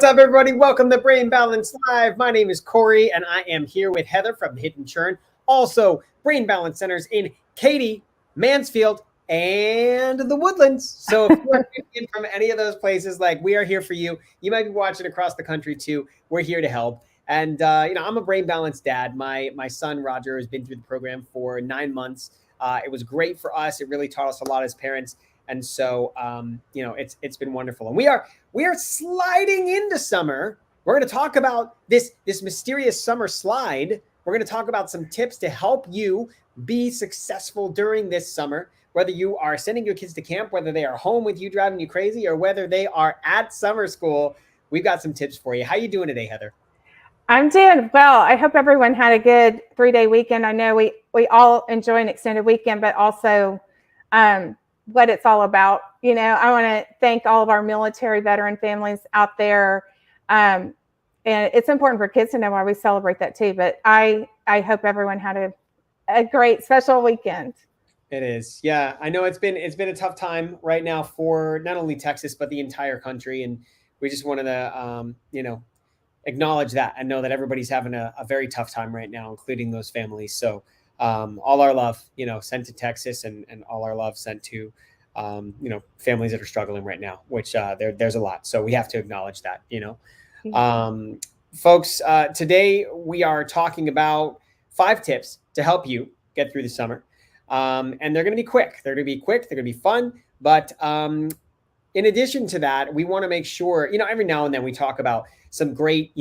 What's up, everybody? Welcome to Brain Balance Live. My name is Corey, and I am here with Heather from Hidden Churn. Also, Brain Balance Centers in Katy, Mansfield, and the Woodlands. So if you are in from any of those places, like, we are here for you. You might be watching across the country too. We're here to help. And I'm a brain balance dad. My son Roger has been through the program for 9 months. It was great for us. It really taught us a lot as parents. And so, it's been wonderful. And we are sliding into summer. We're going to talk about this mysterious summer slide. We're going to talk about some tips to help you be successful during this summer, whether you are sending your kids to camp, whether they are home with you driving you crazy, or whether they are at summer school. We've got some tips for you. How you doing today, Heather? I'm doing well. I hope everyone had a good 3-day weekend. I know we all enjoy an extended weekend, but also what it's all about. I want to thank all of our military veteran families out there. And it's important for kids to know why we celebrate that too. But I hope everyone had a great special weekend. It is. Yeah, I know it's been a tough time right now for not only Texas, but the entire country. And we just wanted to, acknowledge that and know that everybody's having a very tough time right now, including those families. So all our love, sent to Texas, and all our love sent to, families that are struggling right now, which there's a lot. So we have to acknowledge that, folks, today we are talking about 5 tips to help you get through the summer. And they're going to be quick. They're going to be fun. But in addition to that, we want to make sure, every now and then we talk about some great,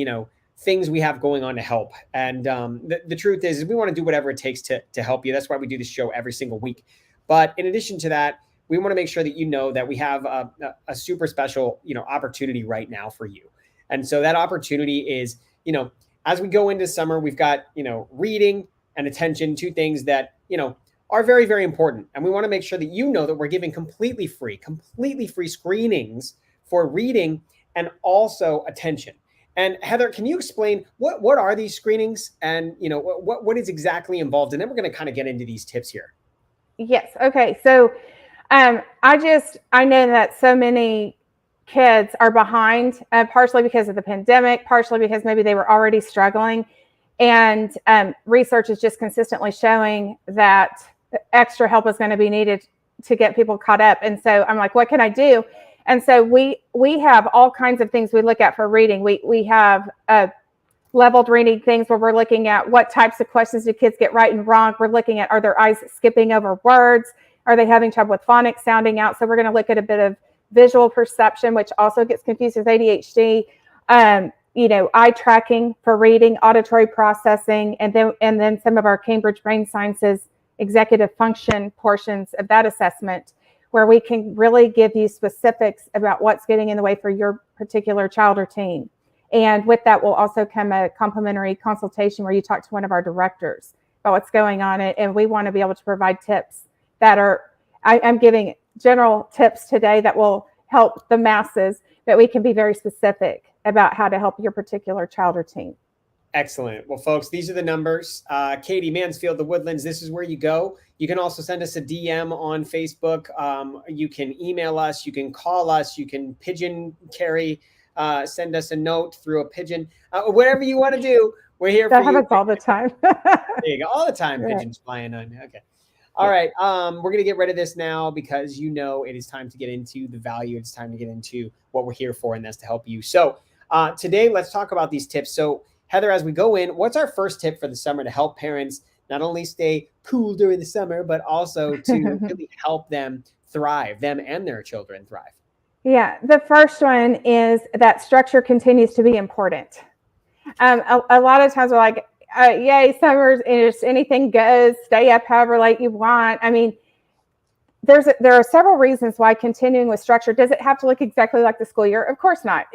things we have going on to help. And the truth is we want to do whatever it takes to help you. That's why we do this show every single week. But in addition to that, we want to make sure that that we have a super special, opportunity right now for you. And so that opportunity is, as we go into summer, we've got, reading and attention, 2 things that, are very, very important. And we want to make sure that that we're giving completely free screenings for reading and also attention. And Heather, can you explain what are these screenings and, what is exactly involved? And then we're going to kind of get into these tips here. Yes. Okay. So I know that so many kids are behind, partially because of the pandemic, partially because maybe they were already struggling. And research is just consistently showing that extra help is going to be needed to get people caught up. And so I'm like, what can I do? And so we have all kinds of things we look at for reading. We have leveled reading things where we're looking at what types of questions do kids get right and wrong. We're looking at, are their eyes skipping over words? Are they having trouble with phonics sounding out? So we're going to look at a bit of visual perception, which also gets confused with ADHD. Eye tracking for reading, auditory processing, and then some of our Cambridge Brain Sciences executive function portions of that assessment, where we can really give you specifics about what's getting in the way for your particular child or teen. And with that will also come a complimentary consultation where you talk to one of our directors about what's going on. And we want to be able to provide tips that I'm giving general tips today that will help the masses, but we can be very specific about how to help your particular child or teen. Excellent. Well, folks, these are the numbers. Katy, Mansfield, the Woodlands, this is where you go. You can also send us a DM on Facebook. You can email us. You can call us. You can pigeon carry, send us a note through a pigeon. Whatever you want to do, we're here for you. That happens all the time. There you go. All the time, right. Pigeons flying on. Okay. All right. We're going to get rid of this now because it is time to get into the value. It's time to get into what we're here for, and that's to help you. So today, let's talk about these tips. So Heather, as we go in, what's our first tip for the summer to help parents not only stay cool during the summer, but also to really help them thrive, them and their children thrive? Yeah, the first one is that structure continues to be important. A lot of times we're like, yay, summer's anything goes, stay up however late you want. I mean, there are several reasons why continuing with structure. Does it have to look exactly like the school year? Of course not,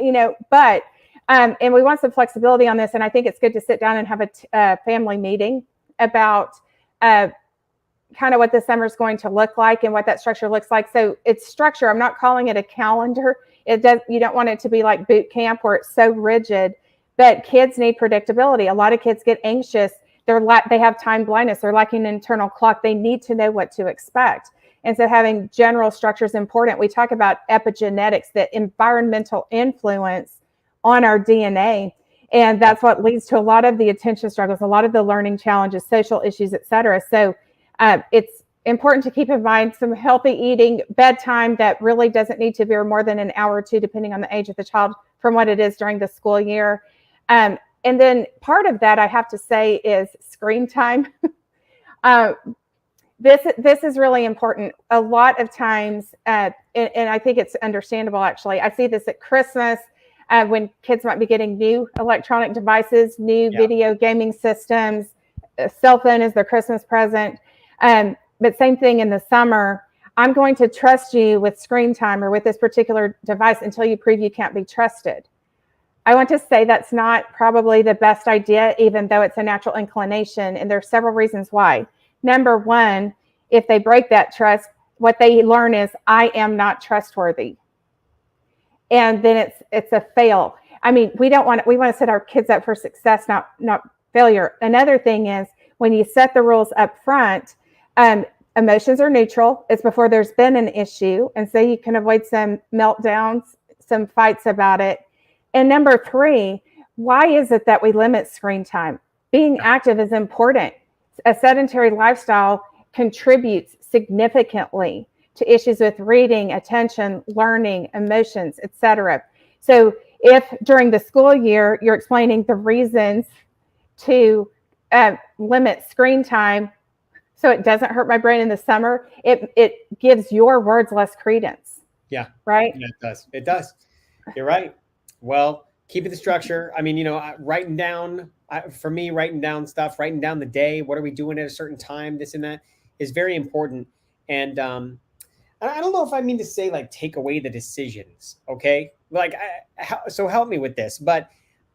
but and we want some flexibility on this. And I think it's good to sit down and have a family meeting about kind of what the summer is going to look like and what that structure looks like. So it's structure. I'm not calling it a calendar. You don't want it to be like boot camp where it's so rigid, but kids need predictability. A lot of kids get anxious. They have time blindness. They're lacking an internal clock. They need to know what to expect. And so having general structure is important. We talk about epigenetics, that environmental influence on our DNA. And that's what leads to a lot of the attention struggles, a lot of the learning challenges, social issues, et cetera. So it's important to keep in mind some healthy eating, bedtime that really doesn't need to be more than an hour or two, depending on the age of the child, from what it is during the school year. And then part of that, I have to say, is screen time. This is really important. A lot of times, and I think it's understandable, actually. I see this at Christmas when kids might be getting new electronic devices, new video gaming systems. A cell phone is their Christmas present. But same thing in the summer. I'm going to trust you with screen time or with this particular device until you prove you can't be trusted. I want to say that's not probably the best idea, even though it's a natural inclination. And there are several reasons why. Number one, if they break that trust, what they learn is, I am not trustworthy. And then it's a fail. I mean, we want to set our kids up for success, not failure. Another thing is, when you set the rules up front, emotions are neutral. It's before there's been an issue. And so you can avoid some meltdowns, some fights about it. And number three, why is it that we limit screen time? Being active is important. A sedentary lifestyle contributes significantly to issues with reading, attention, learning, emotions, etc. So if during the school year you're explaining the reasons to limit screen time so it doesn't hurt my brain in the summer, it gives your words less credence. Yeah. Right? Yeah, it does. It does. You're right. Well, keeping the structure. I mean, writing down, for me, writing down stuff, writing down the day, what are we doing at a certain time, this and that is very important. And I don't know if I mean to say, like, take away the decisions. Okay. Like, so help me with this, but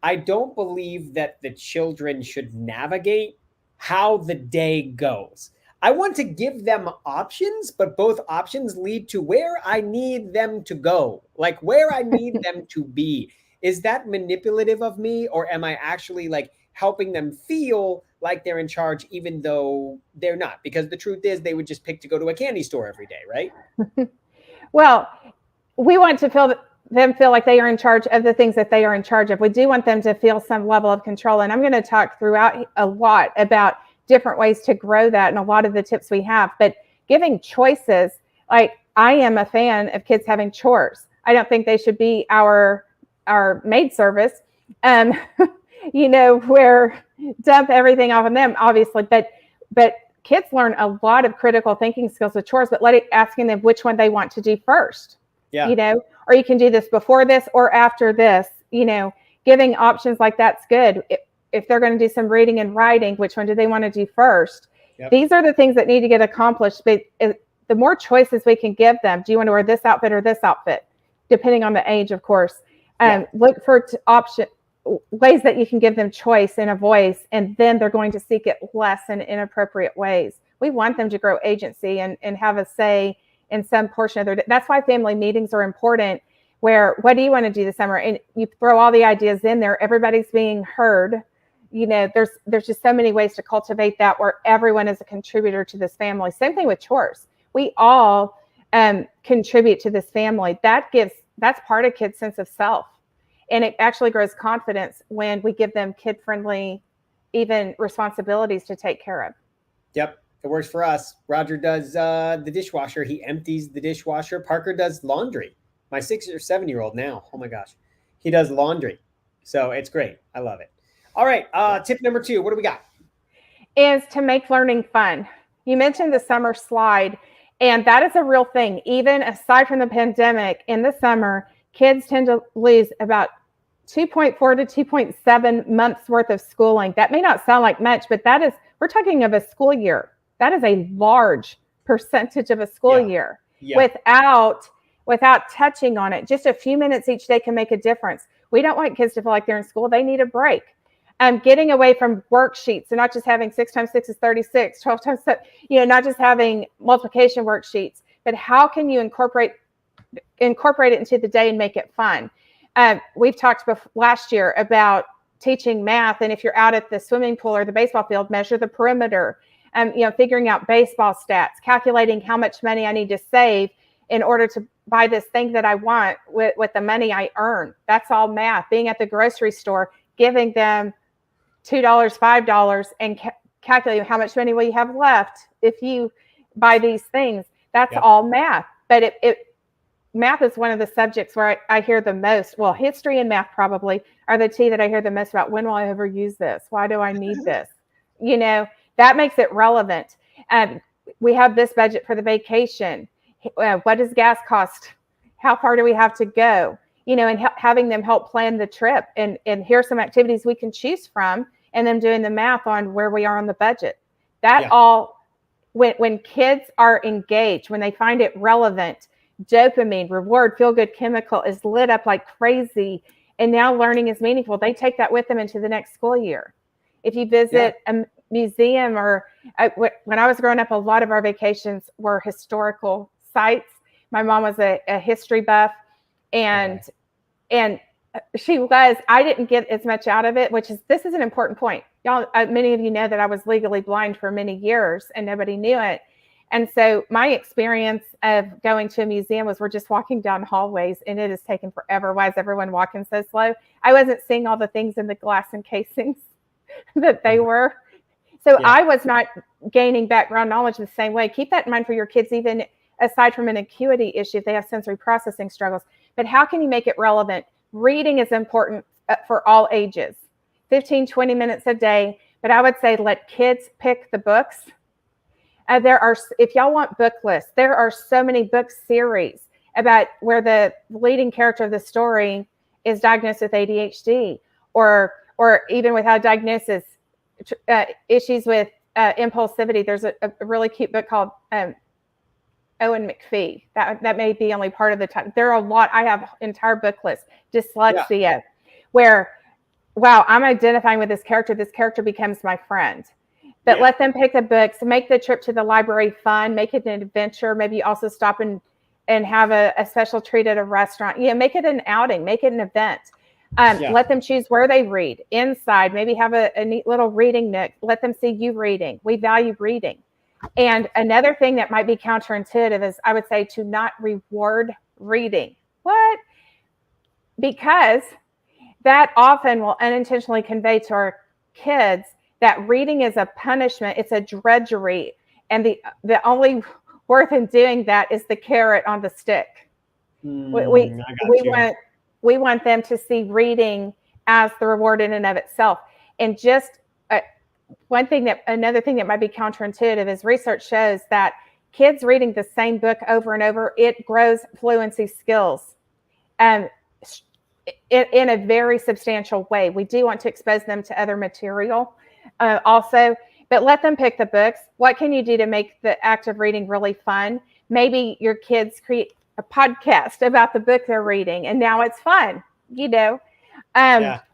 I don't believe that the children should navigate how the day goes. I want to give them options, but both options lead to where I need them to go, like where I need them to be. Is that manipulative of me, or am I actually like helping them feel like they're in charge, even though they're not? Because the truth is, they would just pick to go to a candy store every day, right? Well, we want to them feel like they are in charge of the things that they are in charge of. We do want them to feel some level of control. And I'm going to talk throughout a lot about different ways to grow that and a lot of the tips we have. But giving choices, like, I am a fan of kids having chores. I don't think they should be our maid service, where dump everything off on them, obviously. But kids learn a lot of critical thinking skills with chores, but asking them which one they want to do first. Yeah. Or you can do this before this or after this, giving options like that's good. If they're going to do some reading and writing, which one do they want to do first? Yep. These are the things that need to get accomplished. But the more choices we can give them, do you want to wear this outfit or this outfit? Depending on the age, of course. Look for ways that you can give them choice and a voice, and then they're going to seek it less in inappropriate ways. We want them to grow agency and have a say in some portion of their day. That's why family meetings are important, where, what do you want to do this summer? And you throw all the ideas in there. Everybody's being heard. There's just so many ways to cultivate that, where everyone is a contributor to this family. Same thing with chores. We all contribute to this family. That's part of kids' sense of self. And it actually grows confidence when we give them kid-friendly, even responsibilities to take care of. Yep. It works for us. Roger does the dishwasher. He empties the dishwasher. Parker does laundry. My 6 or 7-year-old now. Oh my gosh. He does laundry. So it's great. I love it. All right. Tip number 2. What do we got? Is to make learning fun. You mentioned the summer slide, and that is a real thing. Even aside from the pandemic, in the summer, kids tend to lose about 2.4 to 2.7 months worth of schooling. That may not sound like much, but we're talking of a school year. That is a large percentage of a school year. Yeah. Without touching on it. Just a few minutes each day can make a difference. We don't want kids to feel like they're in school. They need a break. Getting away from worksheets and not just having 6 times 6 is 36, 12 times 7, not just having multiplication worksheets, but how can you incorporate it into the day and make it fun? We've talked last year about teaching math. And if you're out at the swimming pool or the baseball field, measure the perimeter, figuring out baseball stats, calculating how much money I need to save in order buy this thing that I want with the money I earn. That's all math. Being at the grocery store, giving them $2, $5, and calculating how much money will you have left if you buy these things. That's all math. But math is one of the subjects where I hear the most. Well, history and math probably are the two that I hear the most about. When will I ever use this? Why do I need this? You know, that makes it relevant. We have this budget for the vacation. What does gas cost? How far do we have to go? You know, and having them help plan the trip. And here's some activities we can choose from, and them doing the math on where we are on the budget. That all, when kids are engaged, when they find it relevant, dopamine, reward, feel-good chemical is lit up like crazy. And now learning is meaningful. They take that with them into the next school year. If you visit a museum, or when I was growing up, a lot of our vacations were historical sites. My mom was a history buff, and she was. I didn't get as much out of it, this is an important point. Y'all, many of you know that I was legally blind for many years and nobody knew it. And so my experience of going to a museum was we're just walking down hallways and it is taking forever. Why is everyone walking so slow? I wasn't seeing all the things in the glass encasings that they were. So I was not gaining background knowledge the same way. Keep that in mind for your kids, even aside from an acuity issue, if they have sensory processing struggles. But how can you make it relevant? Reading is important for all ages, 15, 20 minutes a day. But I would say let kids pick the books. If y'all want book lists, there are so many book series about where the leading character of the story is diagnosed with ADHD, or even without diagnosis, issues with impulsivity. There's a really cute book called Owen McPhee. That may be only part of the time. There are a lot. I have entire book lists. Dyslexia, where, wow, I'm identifying with this character. This character becomes my friend. But let them pick the books, make the trip to the library fun, make it an adventure. Maybe also stop and have a special treat at a restaurant. Make it an outing, make it an event. Let them choose where they read. Inside, maybe have a neat little reading nook. Let them see you reading. We value reading. And another thing that might be counterintuitive is, I would say, to not reward reading. What? Because that often will unintentionally convey to our kids that reading is a punishment. It's a drudgery. And the only worth in doing that is the carrot on the stick. We want them to see reading as the reward in and of itself. And just another thing that might be counterintuitive is research shows that kids reading the same book over and over, it grows fluency skills in a very substantial way. We do want to expose them to other material also, but let them pick the books. What can you do to make the act of reading really fun? Maybe your kids create a podcast about the book they're reading, and now it's fun,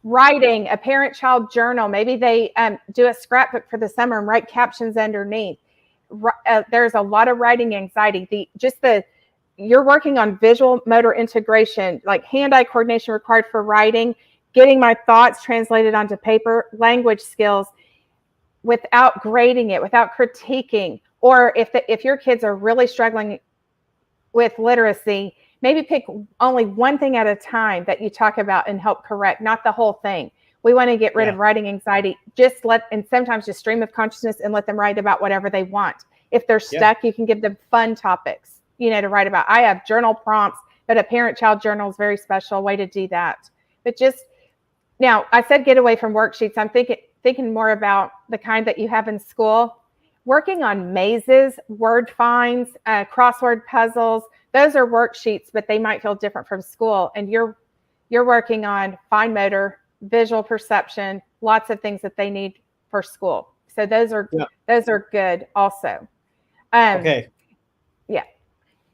Writing, a parent-child journal. Maybe they do a scrapbook for the summer and write captions underneath. There's a lot of writing anxiety. You're working on visual motor integration, like hand-eye coordination required for writing, getting my thoughts translated onto paper, language skills, without grading it, without critiquing. Or if your kids are really struggling with literacy, maybe pick only one thing at a time that you talk about and help correct, not the whole thing. We want to get rid of writing anxiety. And sometimes just stream of consciousness and let them write about whatever they want. If they're stuck, you can give them fun topics, to write about. I have journal prompts, but a parent-child journal is a very special way to do that. But now, I said get away from worksheets. I'm thinking more about the kind that you have in school. Working on mazes, word finds, crossword puzzles. Those are worksheets, but they might feel different from school. And you're working on fine motor, visual perception, lots of things that they need for school. So those are good also. Okay.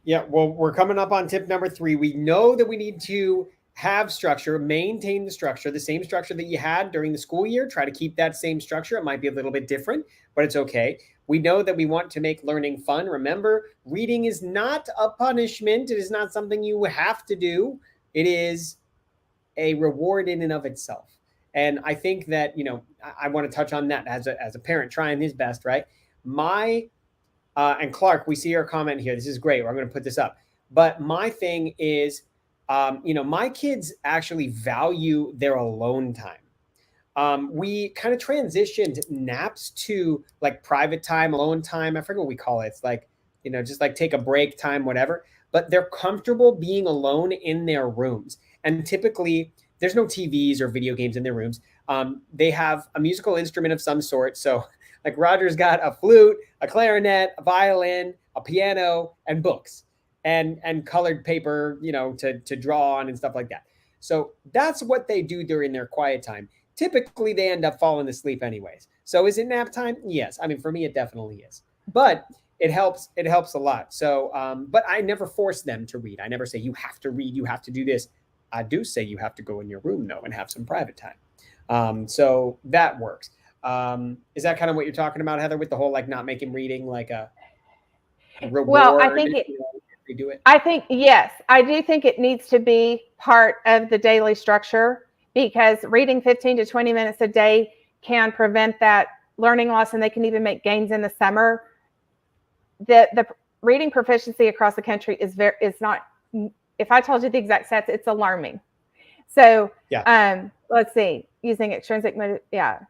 Yeah. Well, we're coming up on tip number 3. We know that we need to have structure, maintain the structure, the same structure that you had during the school year. Try to keep that same structure. It might be a little bit different, but it's okay. We know that we want to make learning fun. Remember, reading is not a punishment. It is not something you have to do. It is a reward in and of itself. And I think that, I want to touch on that as a parent trying his best, right? And Clark, we see your comment here. This is great. I'm going to put this up. But my thing is, my kids actually value their alone time. We kind of transitioned naps to like private time, alone time. I forget what we call it. It's like, just like take a break time, whatever. But they're comfortable being alone in their rooms. And typically, there's no TVs or video games in their rooms. They have a musical instrument of some sort. So, like Roger's got a flute, a clarinet, a violin, a piano, and books, and colored paper, to draw on and stuff like that. So that's what they do during their quiet time. Typically, they end up falling asleep anyways. So is it nap time? Yes. I mean, for me, it definitely is. But it helps. It helps a lot. So, but I never force them to read. I never say you have to read. You have to do this. I do say you have to go in your room though and have some private time. So that works. Is that kind of what you're talking about, Heather, with the whole like not making reading like a reward? Well, I think it. They do it. I think yes, I do think it needs to be part of the daily structure, because reading 15 to 20 minutes a day can prevent that learning loss, and they can even make gains in the summer. The reading proficiency across the country is not. If I told you the exact stats, it's alarming. So yeah. Let's see, using extrinsic motive. Yeah.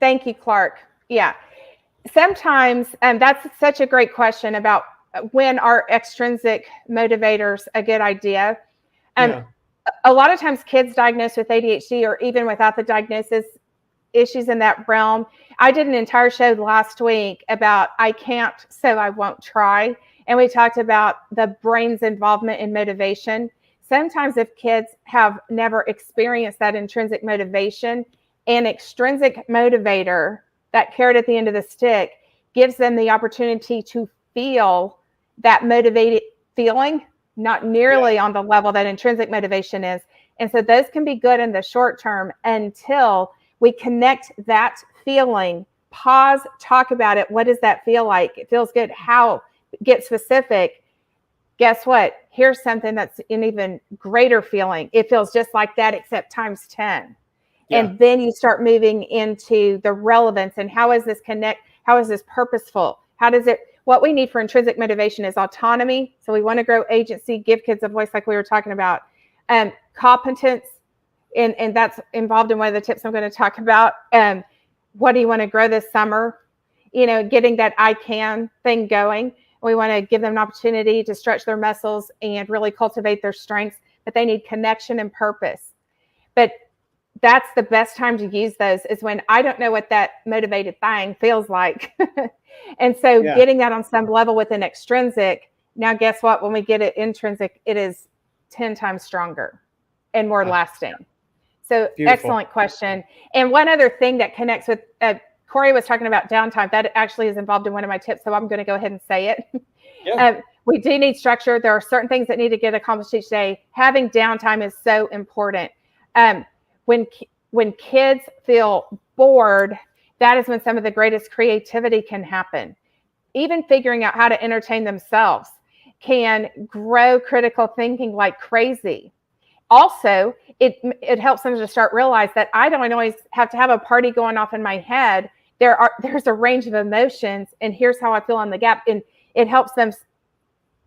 Thank you, Clark. Yeah. Sometimes, that's such a great question about when are extrinsic motivators a good idea. Yeah. A lot of times kids diagnosed with ADHD, or even without the diagnosis, issues in that realm. I did an entire show last week about I can't, so I won't try. And we talked about the brain's involvement in motivation. Sometimes if kids have never experienced that intrinsic motivation, an extrinsic motivator, that carrot at the end of the stick, gives them the opportunity to feel that motivated feeling, not nearly on the level that intrinsic motivation is. And so those can be good in the short term until we connect that feeling, pause, talk about it. What does that feel like? It feels good. How? Get specific. Guess what? Here's something that's an even greater feeling. It feels just like that, except times 10. Yeah. And then you start moving into the relevance and how is this connect? How is this purposeful? How does it, what we need for intrinsic motivation is autonomy. So we want to grow agency, give kids a voice like we were talking about. Competence, and that's involved in one of the tips I'm going to talk about. What do you want to grow this summer? Getting that I can thing going. We want to give them an opportunity to stretch their muscles and really cultivate their strengths, but they need connection and purpose. But that's the best time to use those is when I don't know what that motivated thing feels like. And so getting that on some level with an extrinsic, now guess what? When we get it intrinsic, it is 10 times stronger and more lasting. So beautiful. Excellent question. And one other thing that connects with, Corey was talking about downtime. That actually is involved in one of my tips. So I'm going to go ahead and say it. Yeah. We do need structure. There are certain things that need to get accomplished each day. Having downtime is so important. When kids feel bored, that is when some of the greatest creativity can happen. Even figuring out how to entertain themselves can grow critical thinking like crazy. Also, it helps them to start realize that I don't always have to have a party going off in my head. There's a range of emotions, and here's how I feel on the gap. And it helps them.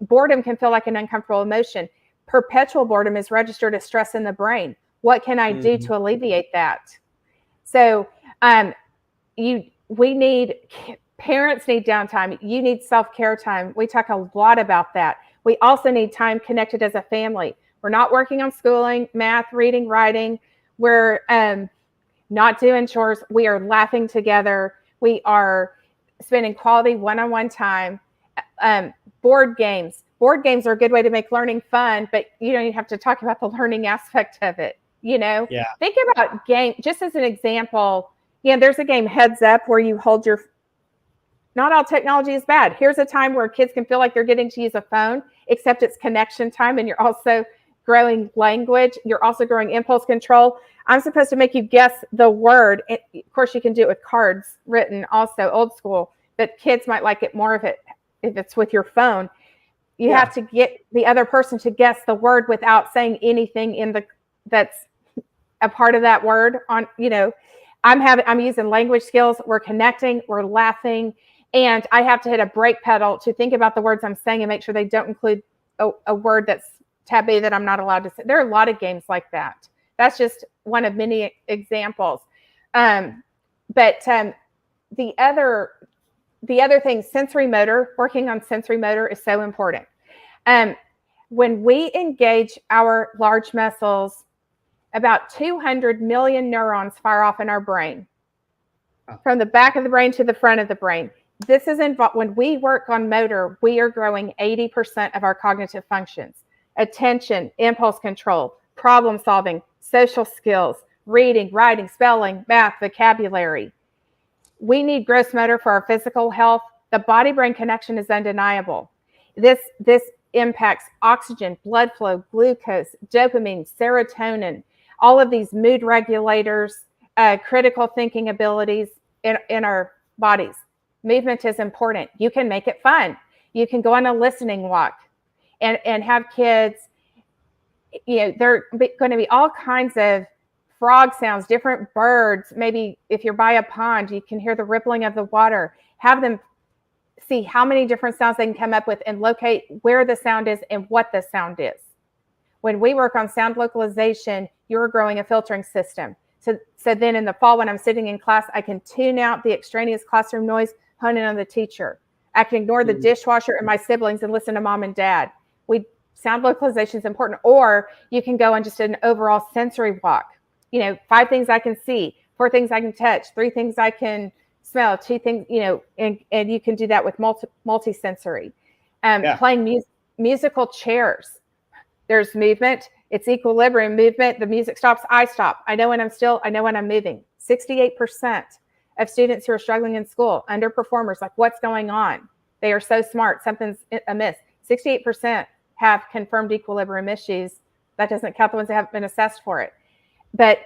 Boredom can feel like an uncomfortable emotion. Perpetual boredom is registered as stress in the brain. What can I do to alleviate that? So parents need downtime. You need self-care time. We talk a lot about that. We also need time connected as a family. We're not working on schooling, math, reading, writing. We're not doing chores. We are laughing together. We are spending quality one-on-one time. Board games. Board games are a good way to make learning fun, but you don't even have to talk about the learning aspect of it. Think about game, just as an example. There's a game Heads Up where you hold not all technology is bad. Here's a time where kids can feel like they're getting to use a phone, except it's connection time, and you're also growing language. You're also growing impulse control. I'm supposed to make you guess the word. Of course, you can do it with cards written, also old school, but kids might like it more if it's with your phone. You have to get the other person to guess the word without saying anything that's a part of that word. I'm using language skills. We're connecting. We're laughing. And I have to hit a brake pedal to think about the words I'm saying and make sure they don't include a word that's taboo that I'm not allowed to say. There are a lot of games like that. That's just one of many examples. But the other thing, sensory motor, working on sensory motor is so important. When we engage our large muscles, about 200 million neurons fire off in our brain, from the back of the brain to the front of the brain. This is involved. When we work on motor, we are growing 80% of our cognitive functions: attention, impulse control, problem solving, social skills, reading, writing, spelling, math, vocabulary. We need gross motor for our physical health. The body-brain connection is undeniable. This impacts oxygen, blood flow, glucose, dopamine, serotonin, all of these mood regulators, critical thinking abilities in our bodies. Movement is important. You can make it fun. You can go on a listening walk and have kids, there are going to be all kinds of frog sounds, different birds. Maybe if you're by a pond, you can hear the rippling of the water. Have them see how many different sounds they can come up with and locate where the sound is and what the sound is. When we work on sound localization, you're growing a filtering system. So then in the fall, when I'm sitting in class, I can tune out the extraneous classroom noise, hone in on the teacher. I can ignore the dishwasher and my siblings and listen to mom and dad. Sound localization is important. Or you can go on just an overall sensory walk. 5 things I can see, 4 things I can touch, 3 things I can smell, 2 things, and you can do that with multi-sensory. Playing musical chairs. There's movement. It's equilibrium movement. The music stops, I stop. I know when I'm still, I know when I'm moving. 68% of students who are struggling in school, underperformers, like what's going on? They are so smart, something's amiss. 68% have confirmed equilibrium issues. That doesn't count the ones that haven't been assessed for it. But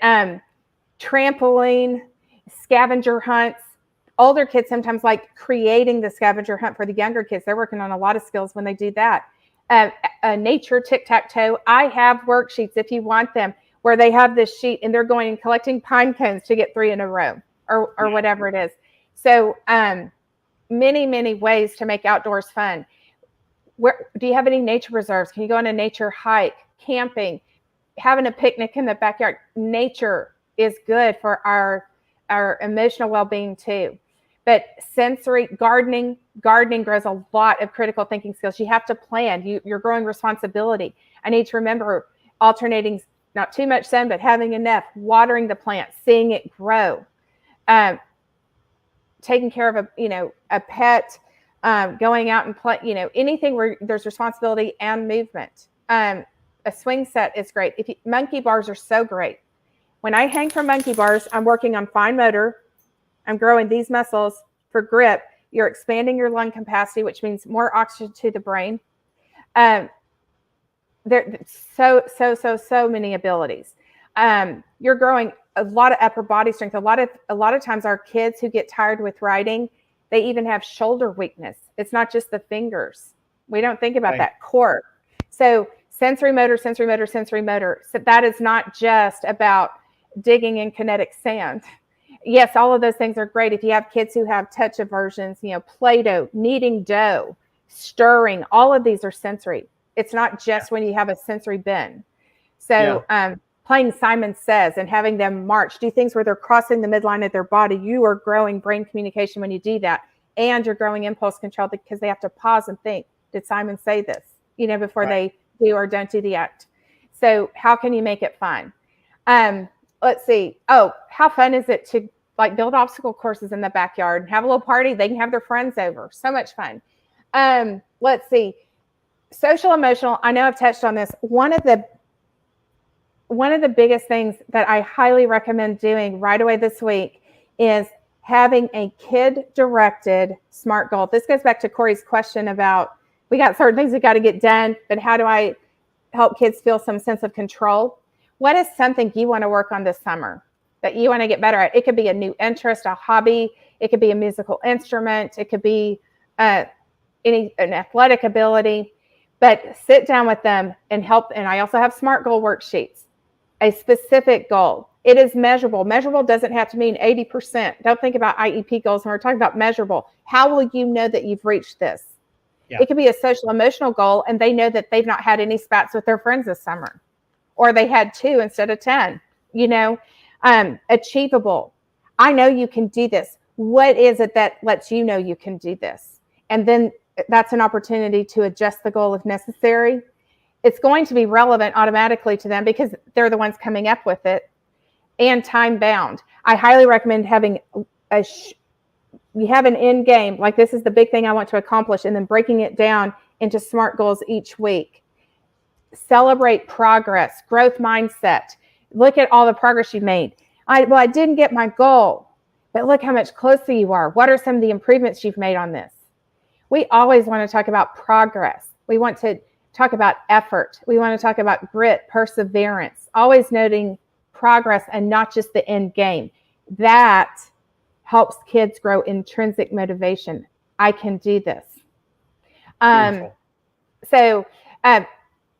trampoline, scavenger hunts. Older kids sometimes like creating the scavenger hunt for the younger kids. They're working on a lot of skills when they do that. Nature tic-tac-toe. I have worksheets, if you want them, where they have this sheet and they're going and collecting pine cones to get 3 in a row or whatever it is. So many, many ways to make outdoors fun. Where do you have any nature reserves? Can you go on a nature hike, camping, having a picnic in the backyard? Nature is good for our emotional well-being too. But sensory gardening grows a lot of critical thinking skills. You have to plan. You're growing responsibility. I need to remember alternating, not too much sun, but having enough, watering the plant, seeing it grow, taking care of a pet, going out and play, anything where there's responsibility and movement. A swing set is great. Monkey bars are so great. When I hang from monkey bars, I'm working on fine motor. I'm growing these muscles for grip. You're expanding your lung capacity, which means more oxygen to the brain. There so many abilities. You're growing a lot of upper body strength. A lot of times our kids who get tired with riding, they even have shoulder weakness. It's not just the fingers. We don't think about that. Core. So sensory motor. So that is not just about digging in kinetic sand. Yes, all of those things are great. If you have kids who have touch aversions, Play-Doh, kneading dough, stirring, all of these are sensory. It's not just when you have a sensory bin. So playing Simon Says and having them march, do things where they're crossing the midline of their body. You are growing brain communication when you do that. And you're growing impulse control because they have to pause and think, did Simon say this? Before they do or don't do the act. So how can you make it fun? Let's see. Oh, how fun is it to build obstacle courses in the backyard and have a little party? They can have their friends over. So much fun. Let's see. Social emotional. I know I've touched on this. One of the biggest things that I highly recommend doing right away this week is having a kid-directed SMART goal. This goes back to Corey's question about, we got certain things we got to get done, but how do I help kids feel some sense of control? What is something you want to work on this summer that you want to get better at? It could be a new interest, a hobby. It could be a musical instrument. It could be an athletic ability. But sit down with them and help. And I also have SMART goal worksheets, a specific goal. It is measurable. Measurable doesn't have to mean 80%. Don't think about IEP goals when we're talking about measurable. How will you know that you've reached this? Yeah. It could be a social emotional goal, and they know that they've not had any spats with their friends this summer, or they had 2 instead of 10. Achievable. I know you can do this. What is it that lets you know you can do this? And then that's an opportunity to adjust the goal if necessary. It's going to be relevant automatically to them because they're the ones coming up with it, and time bound. I highly recommend having you have an end game, like this is the big thing I want to accomplish, and then breaking it down into SMART goals each week. Celebrate progress, growth mindset. Look at all the progress you've made. I didn't get my goal, but look how much closer you are. What are some of the improvements you've made on this? We always want to talk about progress. We want to talk about effort. We want to talk about grit, perseverance, always noting progress and not just the end game. That helps kids grow intrinsic motivation. I can do this. And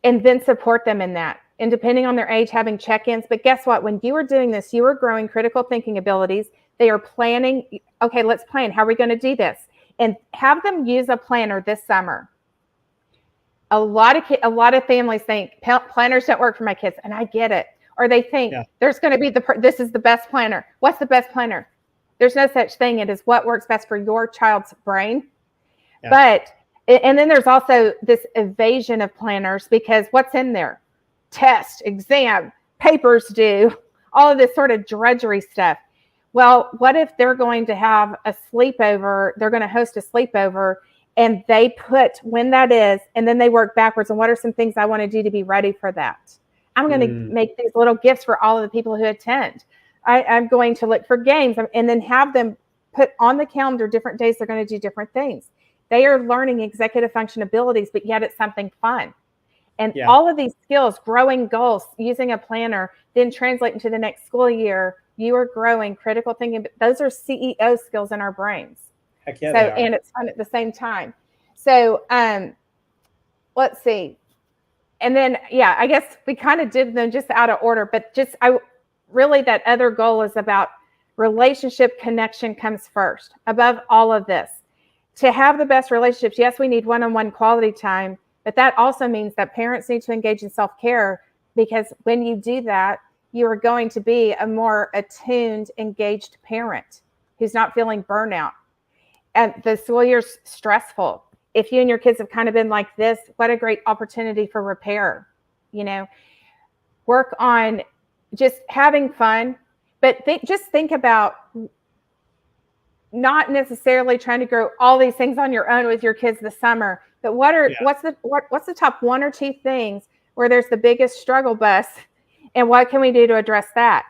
then support them in that. And depending on their age, having check-ins. But guess what? When you are doing this, you are growing critical thinking abilities. They are planning. Okay, let's plan. How are we going to do this? And have them use a planner this summer. A lot of families think planners don't work for my kids, and I get it. Or they think there's going to be this is the best planner. What's the best planner? There's no such thing. It is what works best for your child's brain. Yeah. And then there's also this evasion of planners, because what's in there? Test, exam, papers due, all of this sort of drudgery stuff. Well, what if they're going to have a sleepover? They're going to host a sleepover, and they put when that is, and then they work backwards. And what are some things I want to do to be ready for that? I'm going to make these little gifts for all of the people who attend. I'm going to look for games, and then have them put on the calendar different days they're going to do different things. They are learning executive function abilities, but yet it's something fun. And all of these skills, growing goals, using a planner, then translate into the next school year. You are growing critical thinking. Those are CEO skills in our brains. Heck yeah, and it's fun at the same time. So let's see. And then, I guess we kind of did them just out of order, but really that other goal is about relationship connection comes first above all of this. To have the best relationships, yes, we need one-on-one quality time, but that also means that parents need to engage in self-care, because when you do that, you are going to be a more attuned, engaged parent who's not feeling burnout. And the school year's stressful. If you and your kids have kind of been like this, what a great opportunity for repair. Work on just having fun, but just think about not necessarily trying to grow all these things on your own with your kids this summer, but what's the top 1 or 2 things where there's the biggest struggle bus, and what can we do to address that?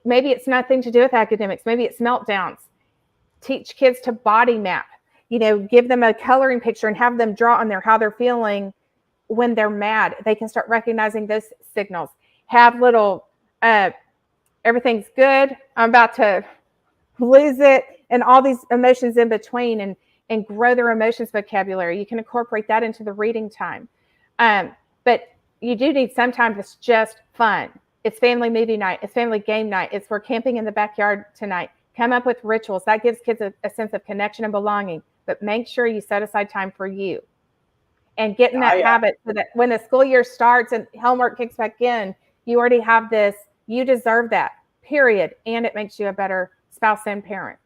Maybe it's nothing to do with academics. Maybe it's meltdowns. Teach kids to body map, give them a coloring picture and have them draw on there how they're feeling when they're mad. They can start recognizing those signals. Have little, everything's good, I'm about to lose it, and all these emotions in between, and grow their emotions vocabulary. You can incorporate that into the reading time. But you do need some time that's just fun. It's family movie night. It's family game night. We're camping in the backyard tonight. Come up with rituals. That gives kids a sense of connection and belonging. But make sure you set aside time for you. And get in that habit so that when the school year starts and homework kicks back in, you already have this. You deserve that, period. And it makes you a better spouse and parent.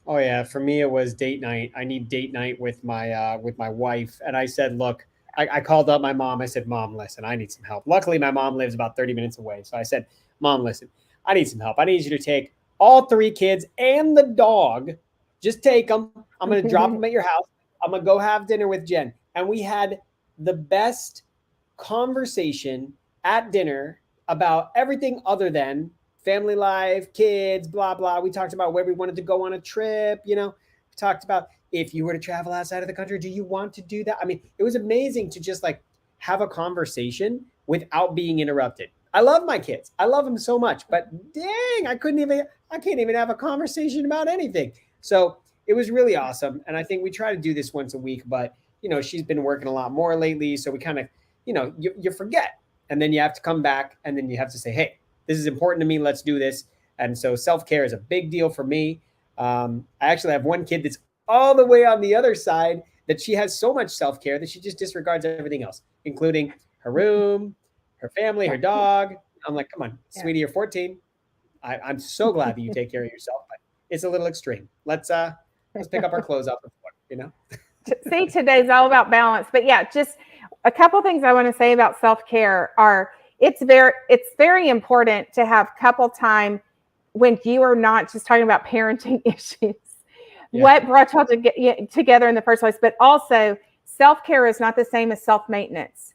Oh yeah, for me it was date night. I need date night with my wife, and I said, look, I called up my mom. I said, Mom, listen, I need some help. Luckily, my mom lives about 30 minutes away, so I said, Mom, listen, I need some help. I need you to take all 3 kids and the dog. Just take them. I'm going to drop them at your house. I'm going to go have dinner with Jen. And we had the best conversation at dinner about everything other than family life, kids, blah, blah. We talked about where we wanted to go on a trip. We talked about if you were to travel outside of the country, do you want to do that? I mean, it was amazing to just have a conversation without being interrupted. I love my kids. I love them so much, but dang, I can't even have a conversation about anything. So it was really awesome. And I think we try to do this once a week, but she's been working a lot more lately. So we kind of, you forget, and then you have to come back, and then you have to say, hey, this is important to me. Let's do this. And so self-care is a big deal for me. I actually have one kid that's all the way on the other side, that she has so much self-care that she just disregards everything else, including her room, her family, her dog. I'm like, come on, sweetie, you're 14. I'm so glad that you take care of yourself, but it's a little extreme. Let's pick up our clothes off the floor, you know? See, today's all about balance. But yeah, just a couple things I want to say about self-care are it's very important to have couple time when you are not just talking about parenting issues. Yeah. What brought y'all together in the first place, but also self-care is not the same as self-maintenance.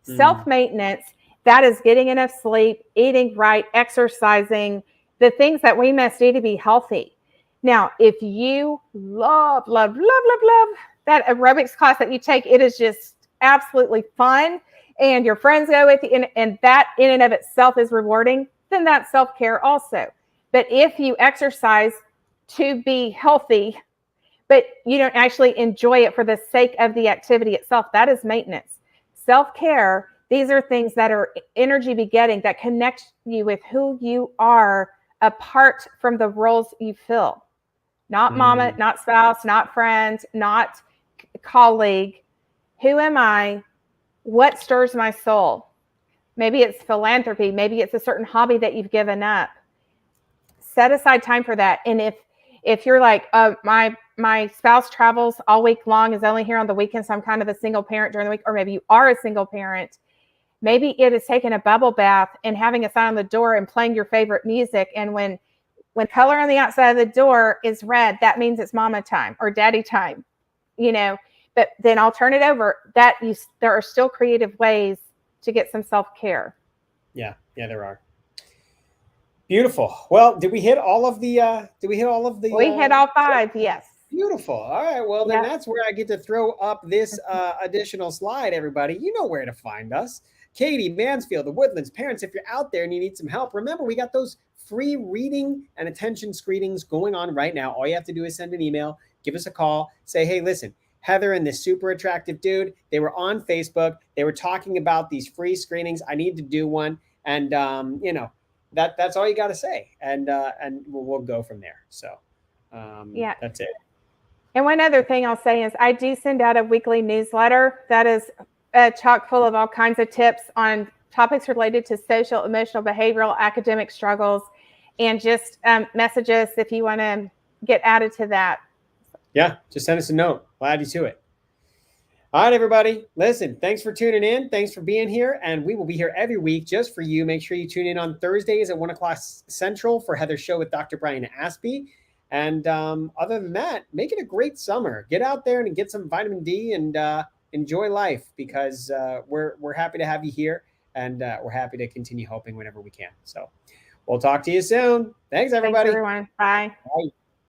Self-maintenance, that is getting enough sleep, eating right, exercising, the things that we must do to be healthy. Now, if you love that aerobics class that you take, it is just absolutely fun, and your friends go with you, and that in and of itself is rewarding, then that's self-care also. But if you exercise to be healthy, but you don't actually enjoy it for the sake of the activity itself, that is maintenance. Self-care, these are things that are energy begetting, that connect you with who you are apart from the roles you fill. Not mama, not spouse, not friend, not colleague. Who am I? What stirs my soul? Maybe it's philanthropy. Maybe it's a certain hobby that you've given up. Set aside time for that. And if you're like, my spouse travels all week long, is only here on the weekend, so I'm kind of a single parent during the week, or maybe you are a single parent, maybe it is taking a bubble bath and having a sign on the door and playing your favorite music. And when color on the outside of the door is red, that means it's mama time or daddy time, you know. But then I'll turn it over. There are still creative ways to get some self-care. Yeah, there are. Beautiful. Well, did we hit all of the? We hit all 5. Yes. Beautiful. All right. Well, then that's where I get to throw up this additional slide. Everybody, you know where to find us. Katie, Mansfield, The Woodlands. Parents, if you're out there and you need some help, remember we got those free reading and attention screenings going on right now. All you have to do is send an email, give us a call, say, hey, listen, Heather and this super attractive dude, they were on Facebook. They were talking about these free screenings. I need to do one. And, you know, that's all you got to say. And we'll go from there. So that's it. And one other thing I'll say is I do send out a weekly newsletter that is chock full of all kinds of tips on topics related to social, emotional, behavioral, academic struggles, and just message us if you want to get added to that. Yeah, just send us a note. We'll add you to it. All right, everybody. Listen, thanks for tuning in. Thanks for being here. And we will be here every week just for you. Make sure you tune in on Thursdays at 1 o'clock Central for Heather's show with Dr. Brian Aspie. And other than that, make it a great summer. Get out there and get some vitamin D and enjoy life, because we're happy to have you here, and we're happy to continue helping whenever we can. So we'll talk to you soon. Thanks, everybody. Thanks, everyone. Bye. Bye.